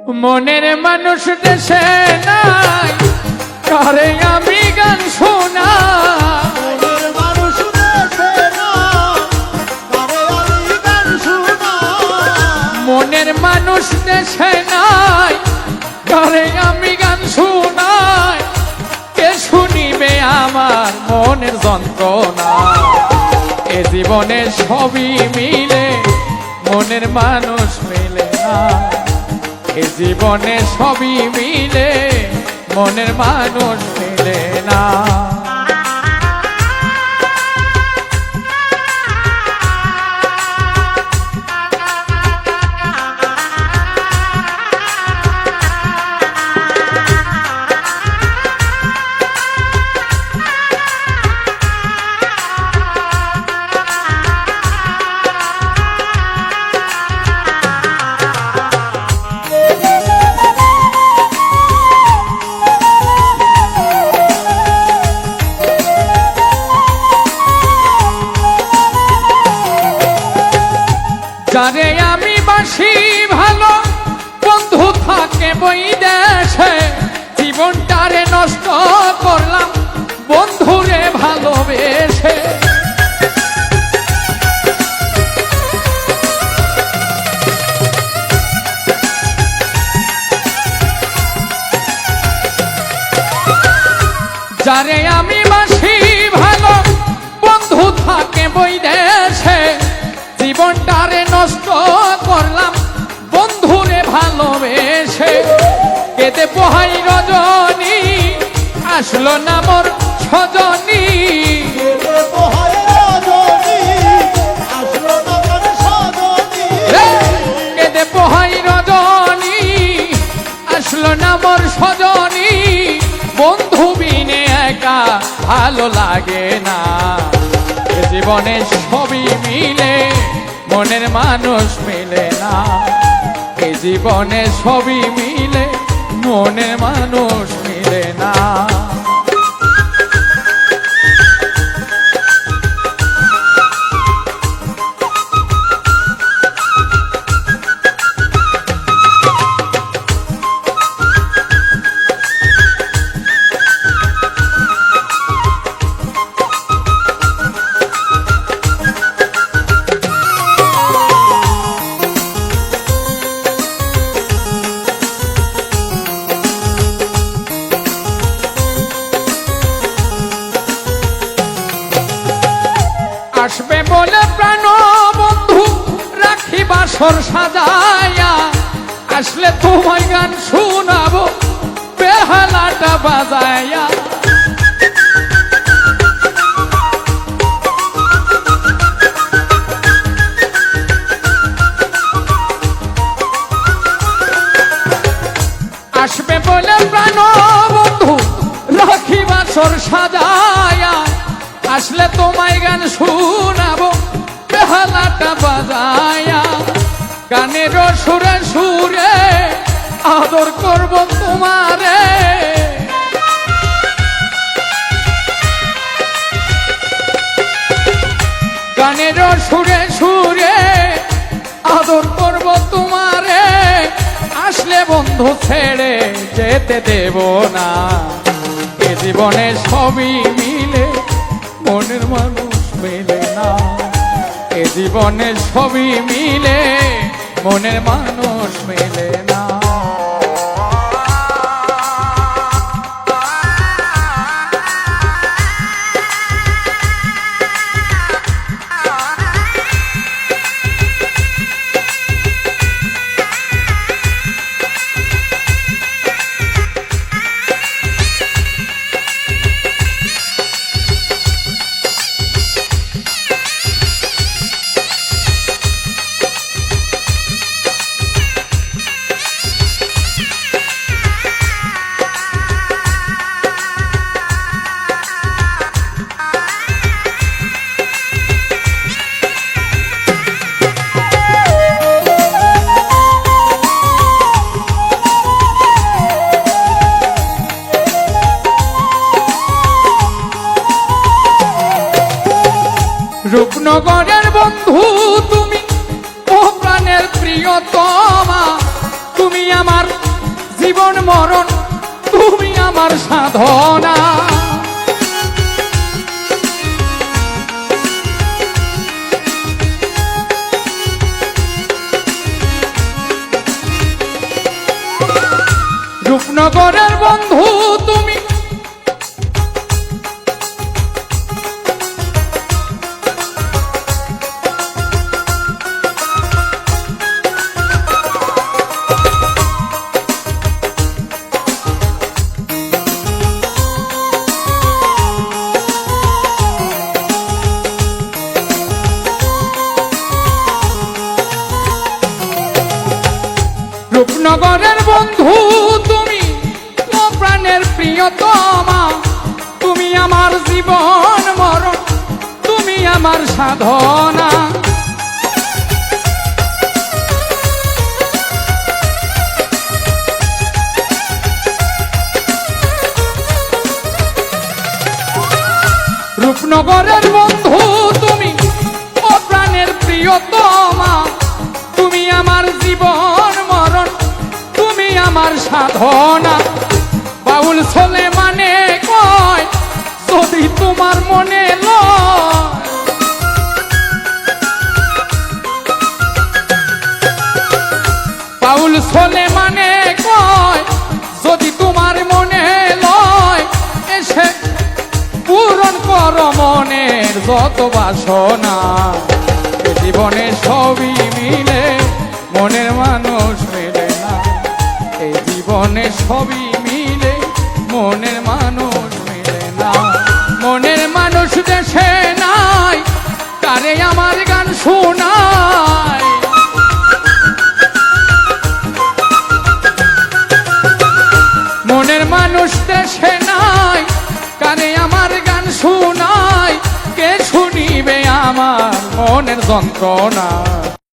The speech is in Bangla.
মনের মানুষ দেশে নাই, কারে আমি গান শোনা। মনের মানুষ দেশে নাই, কারে আমি গান শোনা। মনের মানুষ দেশে নাই, কারে আমি গান শোনাই। কে শুনিবে আমার মনের যন্ত্রণা? এ জীবনে সবই মিলে মনের মানুষ মিলে না। এ জীবনে সবই মিলে মনের মানুষ মিলে না। যারে আমি বাসি ভালো, বন্ধু থাকে বই দেশে। জীবনটারে নষ্ট করলাম বন্ধুরে ভালোবেসে। যারে আমি বাসি ভালো, বন্ধু থাকে বই দেশে। জীবনটারে নষ্ট করলাম বন্ধুরে ভালোবেসে। কেঁদে পোহাই রজনী, আসলো না মোর সজনী। কেঁদে পোহাই রজনী, আসলো না মোর সজনী। কেঁদে পোহাই রজনী, আসলো না মোর সজনী। বন্ধু বিনে একা ভালো লাগে না। এ জীবনে সবই মিলে মনের মানুষ মিলে না। এই জীবনে সবই মিলে মনের মানুষ মিলে না। আসবে বলে প্রাণ বন্ধু রাখি বাসর সাজায়া। আসলে তোমায় গান শোনাবো বেহালাটা বাজায়া। আসবে বলে প্রাণ বন্ধু রাখি বাসর সাজায়া। আসলে তোমায় গান শোনাবো বেহালাটা বাজায়া। গানের সুরে সুরে আদর করব তোমারে। গানের সুরে সুরে আদর করব তোমারে। আসলে বন্ধু ছেড়ে যেতে দেব না। এ জীবনে সবই মিলে মনের মানুষ মিলে না। এ জীবনে সবই মিলে মনের মানুষ মিলে না। রূপনগরের বন্ধু তুমি, ও প্রাণের প্রিয়তমা, তুমি আমার জীবন মরণ তুমি আমার সাধনা। রূপনগরের বন্ধু তুমি, রূপনগরের বন্ধু তুমি, ও প্রাণের প্রিয়তমা, তুমি আমার জীবন মরণ, তুমি আমার সাধনা। রূপনগরের বন্ধু তুমি, ও প্রাণের প্রিয়তমা, তুমি আমার জীবন মরণ, তুমি আমার সাধনা। বাউল ছোলে মানে কয় যদি তোমার মনে লয়, বাউল ছোলে মানে কয় যদি তোমার মনে লয়, এসে পূরণ কর মনের যত বাসনা। এ জীবনে সবই মিলে মনের মানুষ মেলে না, এই জীবনে সবই মিলে মনের মানুষ মেলে না। মনের মানুষ দেশে নাই, কারে আমার গান শোনায়, মনের মানুষ দেশে নাই, কারে আমার গান শোনায়, কে শুনিবে আমার মনের যন্ত্রণা।